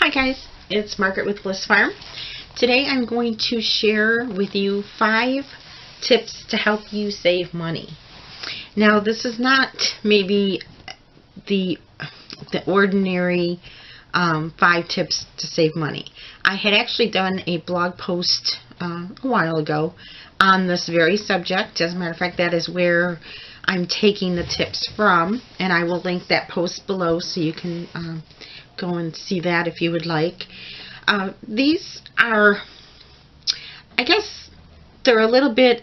Hi guys, it's Margaret with Bliss Farm. Today I'm going to share with you 5 tips to help you save money. Now this is not maybe the ordinary 5 tips to save money. I had actually done a blog post a while ago on this very subject. As a matter of fact, that is where I'm taking the tips from, and I will link that post below so you can go and see that if you would like. These are, I guess, they're a little bit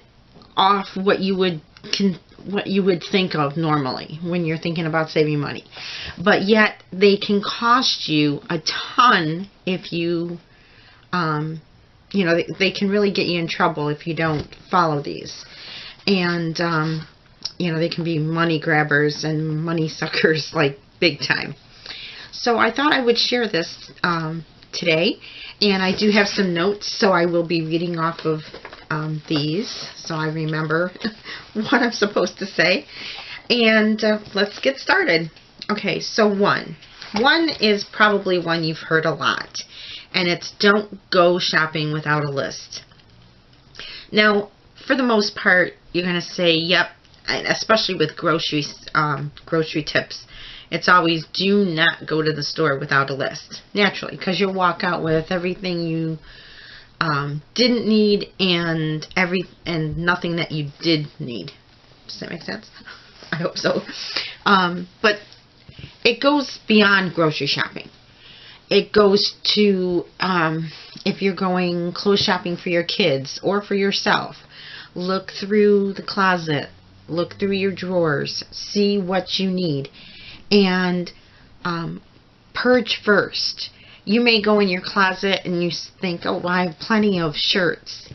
off what you would think of normally when you're thinking about saving money, but yet they can cost you a ton if you they can really get you in trouble if you don't follow these. And they can be money grabbers and money suckers, like, big time. So I thought I would share this today, and I do have some notes, so I will be reading off of these so I remember what I'm supposed to say. And let's get started. Okay, so one is probably one you've heard a lot, and it's don't go shopping without a list. Now, for the most part, you're going to say, yep, especially with grocery tips. It's always do not go to the store without a list, naturally, because you'll walk out with everything you didn't need and nothing that you did need. Does that make sense? I hope so. But it goes beyond grocery shopping. It goes to if you're going clothes shopping for your kids or for yourself. Look through the closet. Look through your drawers. See what you need. And purge first. You may go in your closet and you think, oh, well, I have plenty of shirts,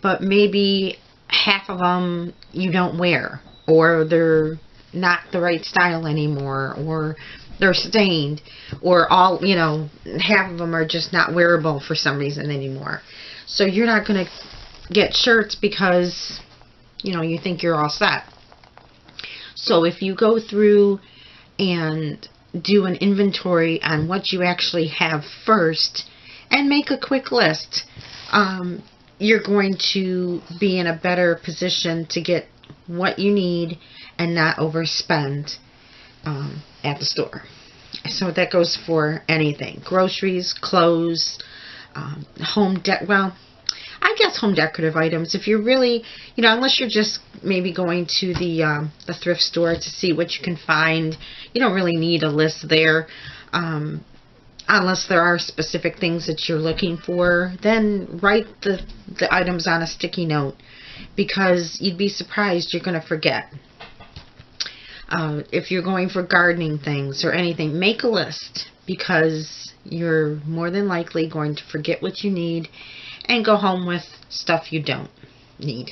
but maybe half of them you don't wear, or they're not the right style anymore, or they're stained, or half of them are just not wearable for some reason anymore. So you're not going to get shirts because you think you're all set. So if you go through and do an inventory on what you actually have first and make a quick list, you're going to be in a better position to get what you need and not overspend at the store. So that goes for anything: groceries, clothes, home decorative items. If you're really, unless you're just maybe going to the thrift store to see what you can find, you don't really need a list there. Unless there are specific things that you're looking for, then write the items on a sticky note, because you'd be surprised you're going to forget. If you're going for gardening things or anything, make a list, because you're more than likely going to forget what you need and go home with stuff you don't need.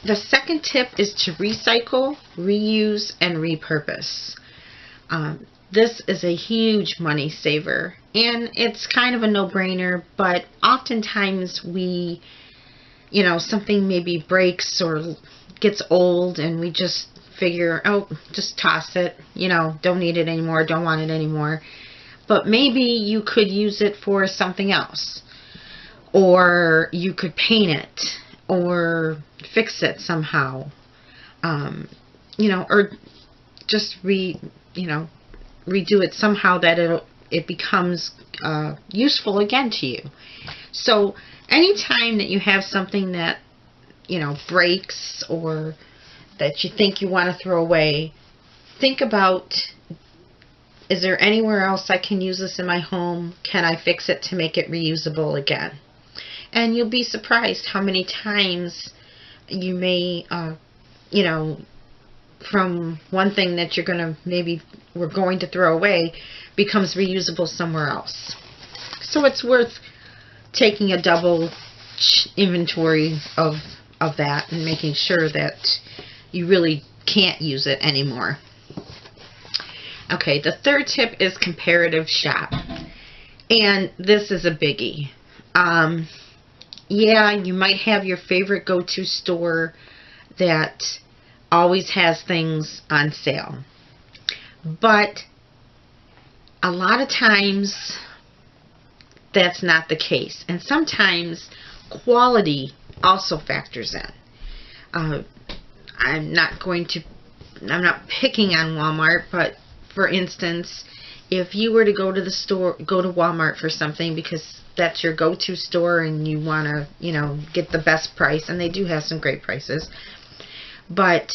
The second tip is to recycle, reuse, and repurpose. This is a huge money saver, and it's kind of a no-brainer, but oftentimes something maybe breaks or gets old and we just figure, oh, just toss it, don't need it anymore, don't want it anymore. But maybe you could use it for something else, or you could paint it or fix it somehow, or just redo it somehow that it becomes useful again to you. So anytime that you have something that breaks or that you think you want to throw away, think about, is there anywhere else I can use this in my home? Can I fix it to make it reusable again? And you'll be surprised how many times you may, from one thing that we're going to throw away, becomes reusable somewhere else. So it's worth taking a double inventory of that and making sure that you really can't use it anymore. Okay, the third tip is comparative shop. And this is a biggie. You might have your favorite go-to store that always has things on sale. But a lot of times that's not the case. And sometimes quality also factors in. I'm not picking on Walmart, but for instance, if you were to go to the store, go to Walmart for something because that's your go-to store and you want to, get the best price, and they do have some great prices, but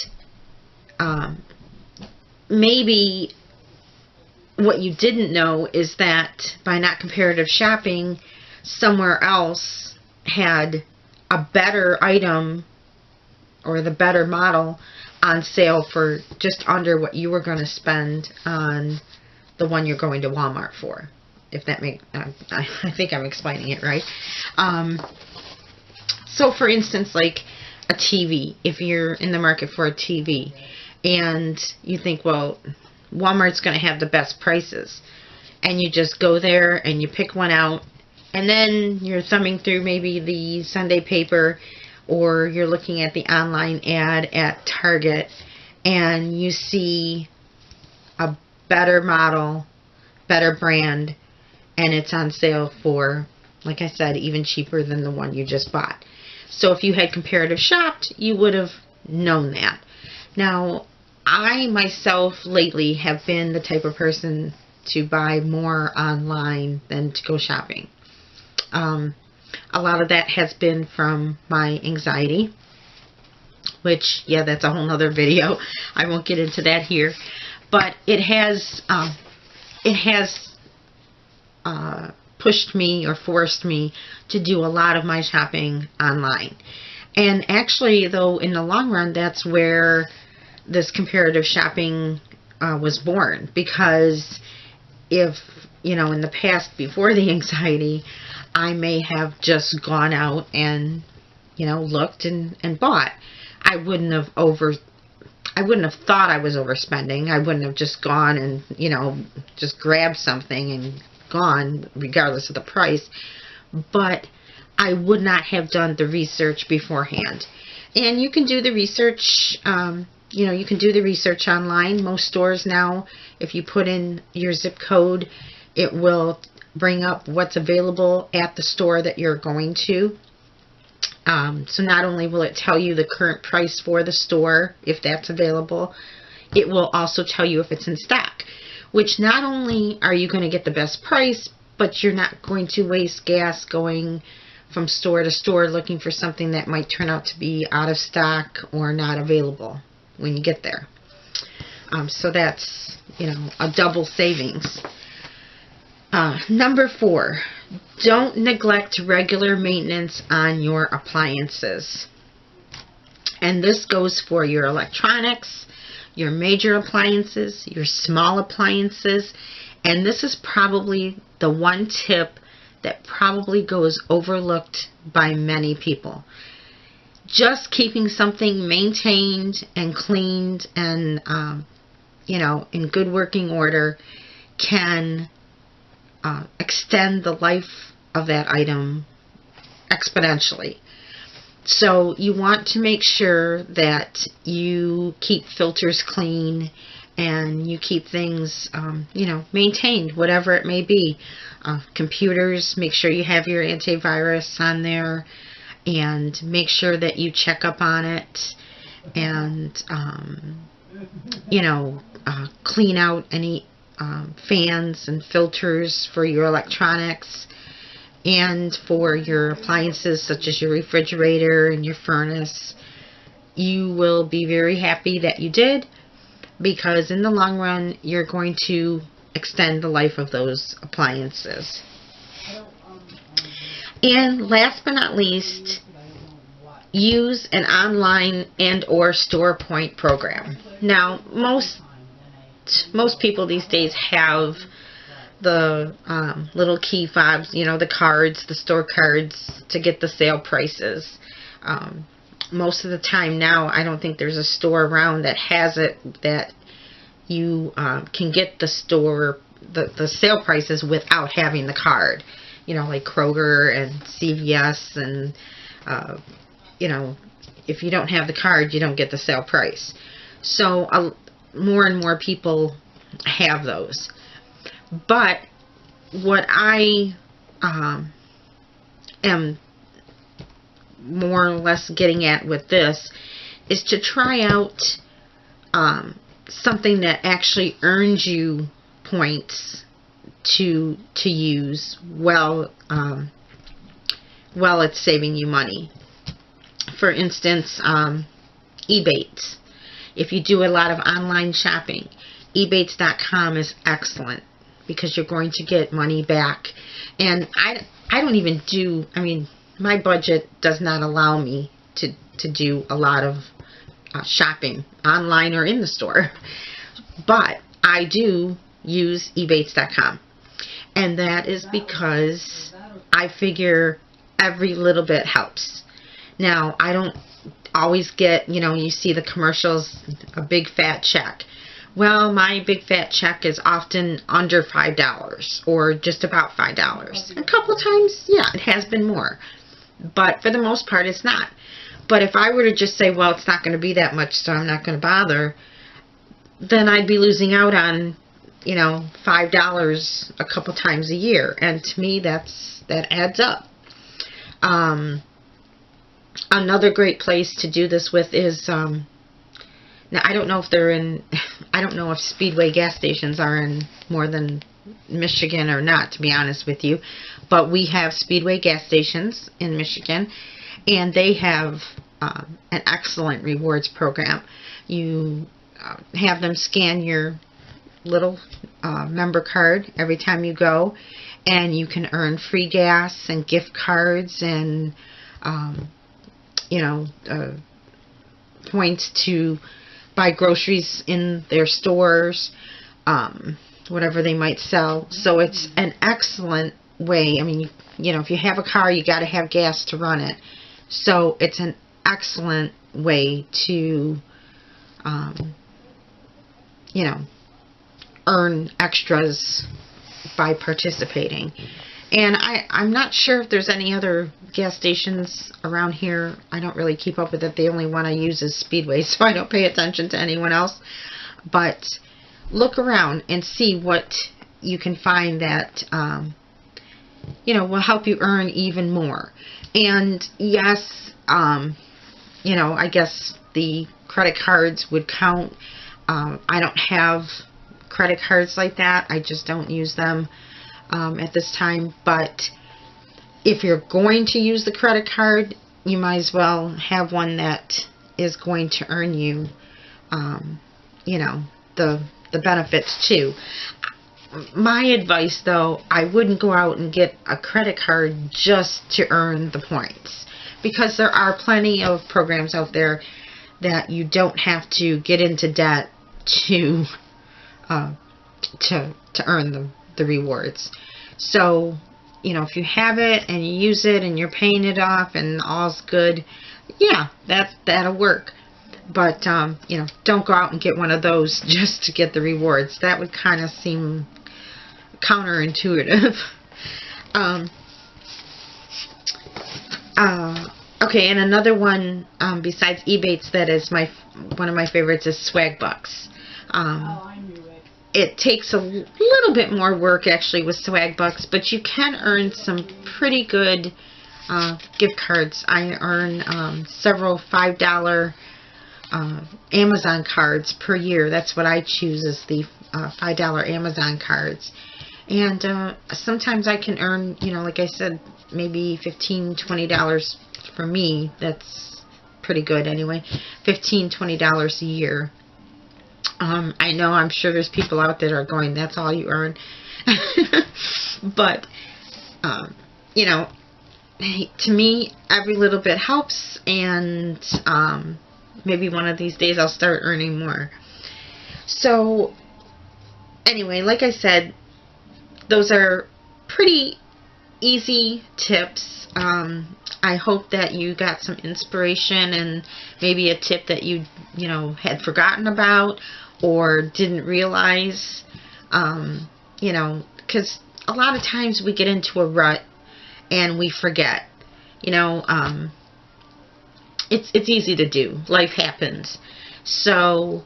maybe what you didn't know is that by not comparative shopping, somewhere else had a better item or the better model on sale for just under what you were going to spend on the one you're going to Walmart for. If that makes, I think I'm explaining it right. So for instance, like a TV, if you're in the market for a TV and you think, well, Walmart's going to have the best prices, and you just go there and you pick one out, and then you're thumbing through maybe the Sunday paper, or you're looking at the online ad at Target, and you see a better model, better brand, and it's on sale for, like I said, even cheaper than the one you just bought. So if you had comparative shopped, you would have known that. Now, I myself lately have been the type of person to buy more online than to go shopping. A lot of that has been from my anxiety, which, yeah, that's a whole nother video. I won't get into that here. But it has pushed me or forced me to do a lot of my shopping online. And actually, though, in the long run, that's where this comparative shopping was born. Because if, in the past, before the anxiety, I may have just gone out and, looked and bought. I wouldn't have thought I was overspending. I wouldn't have just gone and, just grabbed something and gone, regardless of the price. But I would not have done the research beforehand. And you can do the research, you can do the research online. Most stores now, if you put in your zip code, it will bring up what's available at the store that you're going to. So not only will it tell you the current price for the store, if that's available, it will also tell you if it's in stock, which not only are you going to get the best price, but you're not going to waste gas going from store to store looking for something that might turn out to be out of stock or not available when you get there. So that's, a double savings. Number 4, don't neglect regular maintenance on your appliances. And this goes for your electronics, your major appliances, your small appliances, and this is probably the one tip that probably goes overlooked by many people. Just keeping something maintained and cleaned and, in good working order can extend the life of that item exponentially. So you want to make sure that you keep filters clean and you keep things, maintained, whatever it may be. Computers, make sure you have your antivirus on there and make sure that you check up on it and, clean out any fans and filters for your electronics and for your appliances such as your refrigerator and your furnace. You will be very happy that you did, because in the long run you're going to extend the life of those appliances. And last but not least, use an online and or store point program. Now, most people these days have the little key fobs, the cards, the store cards to get the sale prices. Most of the time now, I don't think there's a store around that has it, that you can get the sale prices without having the card. Like Kroger and CVS and, if you don't have the card, you don't get the sale price. So more and more people have those. But what I am more or less getting at with this is to try out something that actually earns you points to use while it's saving you money. For instance, Ebates. If you do a lot of online shopping, Ebates.com is excellent because you're going to get money back. And I don't even do, I mean, my budget does not allow me to do a lot of shopping online or in the store. But I do use Ebates.com. And that is because I figure every little bit helps. Now, I don't always get, you know, you see the commercials, a big fat check. Well, my big fat check is often under $5 or just about $5. A couple of times, yeah, it has been more. But for the most part, it's not. But if I were to just say, well, it's not going to be that much, so I'm not going to bother, then I'd be losing out on, you know, $5 a couple times a year. And to me, that adds up. Another great place to do this with is, now I don't know if they're in, I don't know if Speedway gas stations are in more than Michigan or not, to be honest with you. But we have Speedway gas stations in Michigan, and they have an excellent rewards program. You have them scan your little member card every time you go, and you can earn free gas and gift cards and you know, points to buy groceries in their stores, whatever they might sell. So it's an excellent way. I mean, you know, if you have a car, you got to have gas to run it. So it's an excellent way to, you know, earn extras by participating. And I'm not sure if there's any other gas stations around here. I don't really keep up with it. The only one I use is Speedway, so I don't pay attention to anyone else. But look around and see what you can find that, you know, will help you earn even more. And yes, you know, I guess the credit cards would count. I don't have credit cards like that. I just don't use them at this time. But if you're going to use the credit card, you might as well have one that is going to earn you, you know, the benefits too. My advice, though, I wouldn't go out and get a credit card just to earn the points, because there are plenty of programs out there that you don't have to get into debt to earn the rewards. So, you know, if you have it and you use it and you're paying it off and all's good, yeah, that'll work. But, you know, don't go out and get one of those just to get the rewards. That would kind of seem counterintuitive. Okay, and another one besides Ebates that is one of my favorites is Swagbucks. I knew it. It takes a little bit more work actually with Swagbucks, but you can earn some pretty good gift cards. I earn several $5 Amazon cards per year. That's what I choose, is the $5 Amazon cards. And sometimes I can earn, you know, like I said, maybe $15, $20 for me. That's pretty good anyway. $15, $20 a year. I know, I'm sure there's people out there that are going, that's all you earn. But, you know, to me, every little bit helps, and maybe one of these days I'll start earning more. So, anyway, like I said, those are pretty easy tips. I hope that you got some inspiration and maybe a tip that you know, had forgotten about or didn't realize. You know, because a lot of times we get into a rut and we forget. You know, it's easy to do. Life happens. So,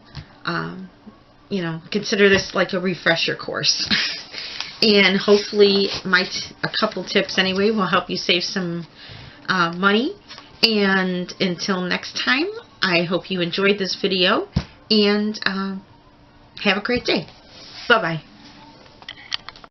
you know, consider this like a refresher course. And hopefully a couple tips anyway will help you save some money. And until next time, I hope you enjoyed this video, and have a great day. Bye-bye.